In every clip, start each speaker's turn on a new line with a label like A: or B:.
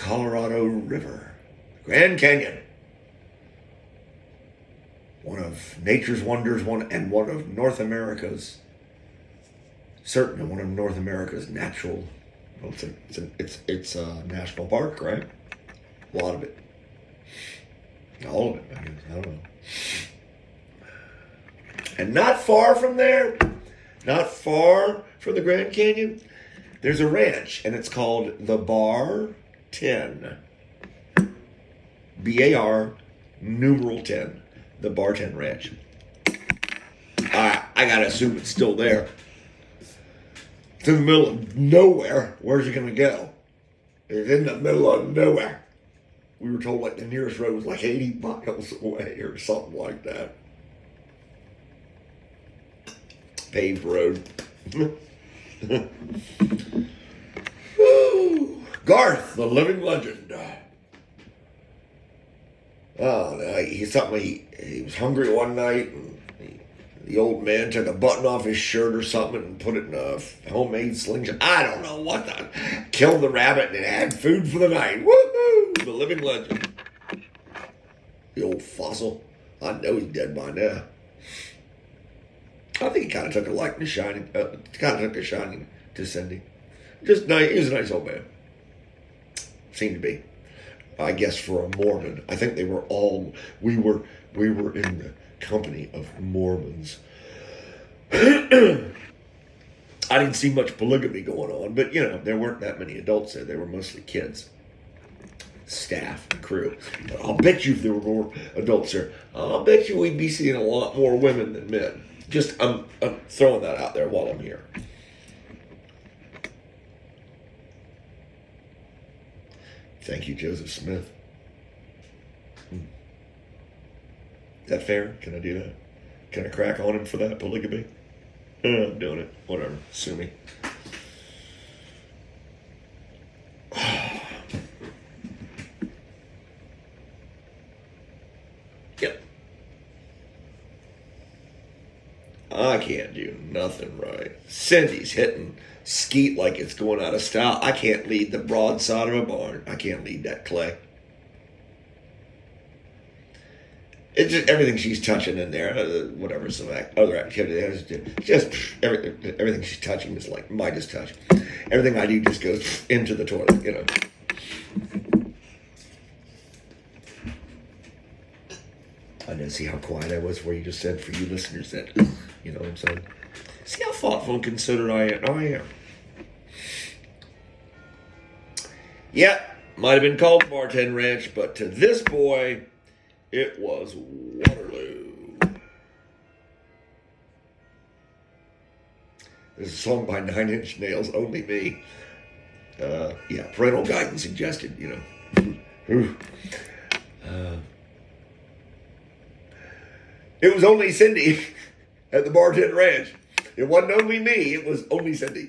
A: Colorado River, Grand Canyon. One of nature's wonders, and one of North America's, certainly one of North America's natural, well, it's a national park, right? A lot of it. All of it, I guess. I don't know. And not far from there, not far from the Grand Canyon, there's a ranch, and it's called the Bar 10. BAR numeral 10. The Bar 10 Ranch. I gotta assume it's still there. It's in the middle of nowhere. Where's it gonna go? It's in the middle of nowhere. We were told like the nearest road was like 80 miles away or something like that. Paved road. Garth, the living legend. Oh, he was hungry one night, and the old man took a button off his shirt or something and put it in a homemade slingshot. I don't know what the... Killed the rabbit and it had food for the night. Woohoo! The living legend. The old fossil. I know he's dead by now. I think he kind of took a liking to shining to Cindy. Just nice. He was a nice old man. Seemed to be. I guess for a Mormon. I think they were all, we were in the company of Mormons. I didn't see much polygamy going on, but there weren't that many adults there. They were mostly kids, staff, and crew. But I'll bet you if there were more adults there, I'll bet you we'd be seeing a lot more women than men. Just, I'm throwing that out there while I'm here. Thank you, Joseph Smith. Is that fair? Can I do that? Can I crack on him for that polygamy? I'm doing it. Whatever. Sue me. Yep. I can't do nothing right. Cindy's hitting skeet like it's going out of style. I can't lead the broadside of a barn. I can't lead that clay. It's just everything she's touching in there, whatever some other activity has, just everything she's touching is like Midas touch. Everything I do just goes into the toilet, I didn't see how quiet I was where you just said, for you listeners, that, you know what I'm saying? See how thoughtful and considerate I am. I am. Yeah, might have been called Bar 10 Ranch, but to this boy, it was Waterloo. This is a song by 9 Inch Nails, Only Me. Yeah, parental guidance suggested, It was only Cindy at the Bar 10 Ranch. It wasn't only me, it was only Cindy.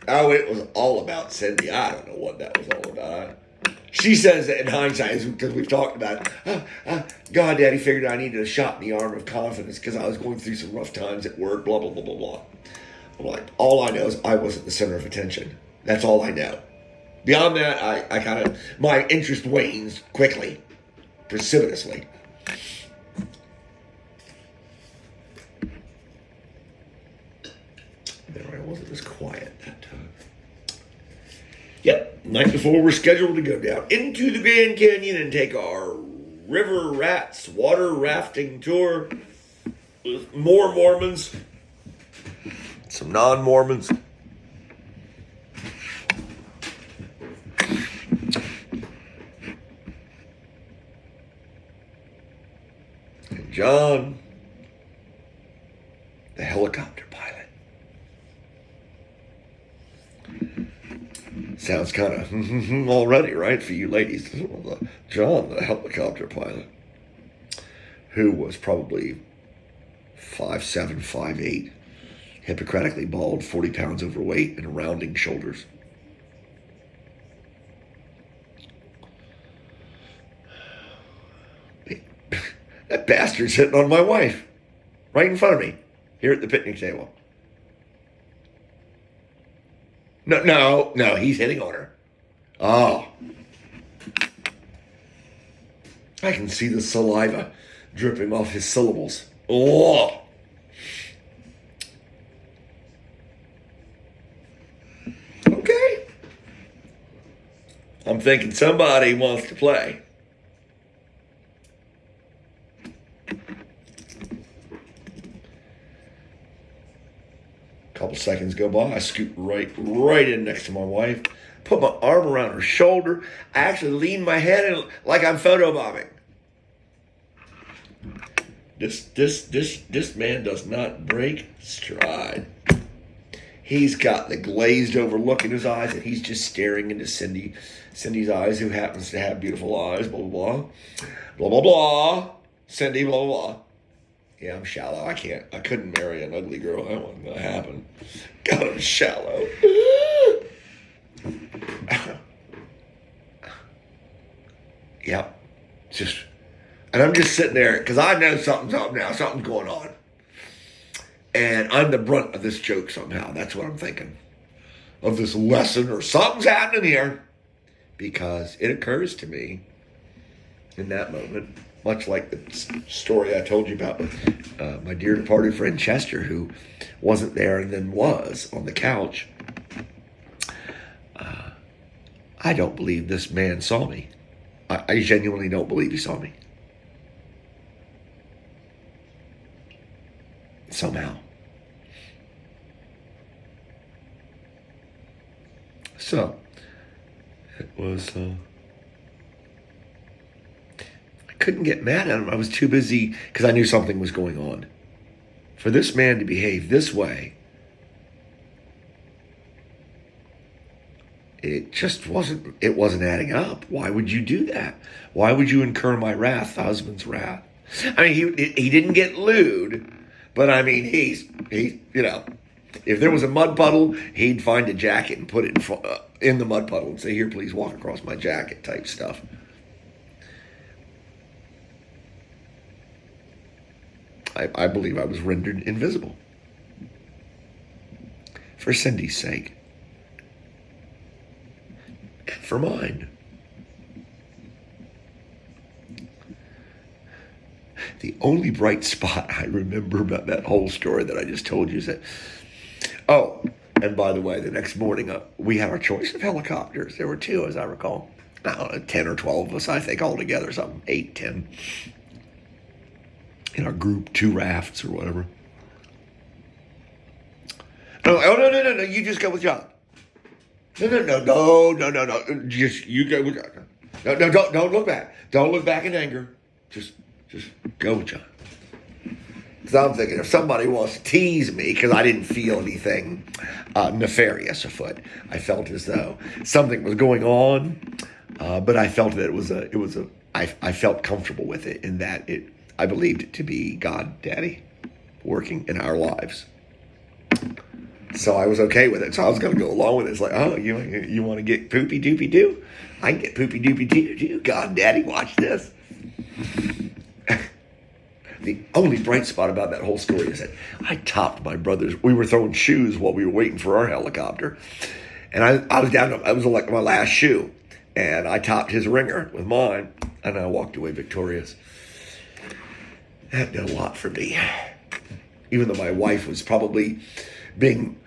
A: Oh, it was all about Cindy. I don't know what that was all about. She says that in hindsight, because we've talked about it. God, Daddy figured I needed a shot in the arm of confidence because I was going through some rough times at work, blah, blah, blah, blah, blah. I'm like, all I know is I wasn't the center of attention. That's all I know. Beyond that, I kind of, my interest wanes quickly, precipitously. I wasn't as quiet that time. Yep, night before we're scheduled to go down into the Grand Canyon and take our River Rats water rafting tour with more Mormons, some non-Mormons. And John, the helicopter pilot. Sounds kind of already, right, for you ladies. John, the helicopter pilot, who was probably 5'7", 5'8", Hippocratically bald, 40 pounds overweight, and rounding shoulders. That bastard's hitting on my wife, right in front of me, here at the picnic table. No, he's hitting on her. Oh, I can see the saliva dripping off his syllables. Oh! Okay. I'm thinking somebody wants to play. A couple seconds go by. I scoot right in next to my wife. Put my arm around her shoulder. I actually lean my head in like I'm photobombing. This man does not break stride. He's got the glazed over look in his eyes, and he's just staring into Cindy's eyes, who happens to have beautiful eyes, blah, blah, blah. Blah, blah, blah. Cindy, blah, blah, blah. Yeah, I'm shallow. I couldn't marry an ugly girl. That wasn't going to happen. God, I'm shallow. Yep. And I'm just sitting there, because I know something's up now. Something's going on. And I'm the brunt of this joke somehow. That's what I'm thinking. Of this lesson, or something's happening here. Because it occurs to me in that moment, much like the story I told you about with my dear departed friend Chester, who wasn't there and then was on the couch. I don't believe this man saw me. I genuinely don't believe he saw me. Somehow. So, it was, I couldn't get mad at him. I was too busy, because I knew something was going on. For this man to behave this way, it wasn't adding up. Why would you do that? Why would you incur my wrath, the husband's wrath? I mean, he didn't get lewd. But I mean, he's if there was a mud puddle, he'd find a jacket and put it in the mud puddle and say, "Here, please walk across my jacket," type stuff. I believe I was rendered invisible. For Cindy's sake. And for mine. The only bright spot I remember about that whole story that I just told you is that, oh, and by the way, the next morning we had our choice of helicopters. There were two, as I recall. I don't know, 10 or 12 of us, I think, altogether, something, 8, 10. In our group, 2 rafts or whatever. No, you just go with John. No. Just, you go with John. No, don't look back. Don't look back in anger. Just go with John. So I'm thinking, if somebody wants to tease me, because I didn't feel anything nefarious afoot, I felt as though something was going on, but I felt that I felt comfortable with it, in that I believed it to be God, Daddy, working in our lives. So I was okay with it. So I was going to go along with it. It's like, oh, you want to get poopy doopy doo? I can get poopy doopy doo too. God, Daddy, watch this. The only bright spot about that whole story is that I topped my brothers. We were throwing shoes while we were waiting for our helicopter. And I was down to, I was like my last shoe. And I topped his ringer with mine. And I walked away victorious. That did a lot for me. Even though my wife was probably being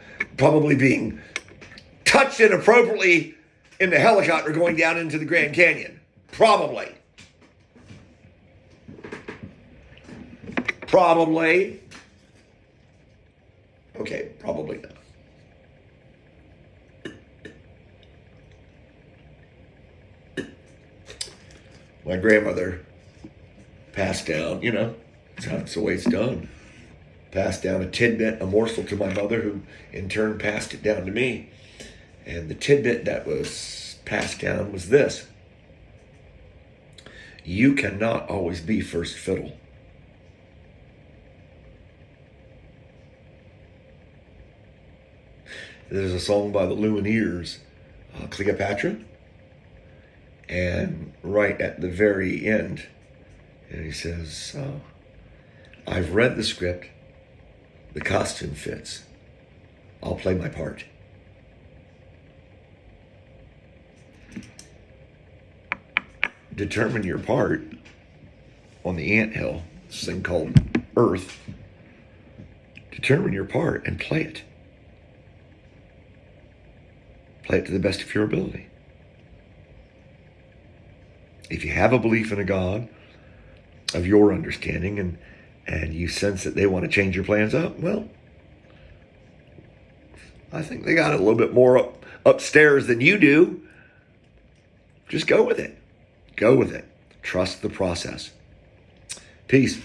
A: touched inappropriately in the helicopter going down into the Grand Canyon. Probably. Okay, probably not. My grandmother passed down, that's the way it's done. Passed down a tidbit, a morsel to my mother, who in turn passed it down to me. And the tidbit that was passed down was this: you cannot always be first fiddle. There's a song by the Lumineers, Cleopatra, and right at the very end, and he says, I've read the script, the costume fits, I'll play my part. Determine your part on the anthill, this thing called Earth. Determine your part and play it. Play it to the best of your ability. If you have a belief in a God of your understanding and you sense that they want to change your plans up, well, I think they got it a little bit more upstairs than you do. Just go with it. Go with it. Trust the process. Peace.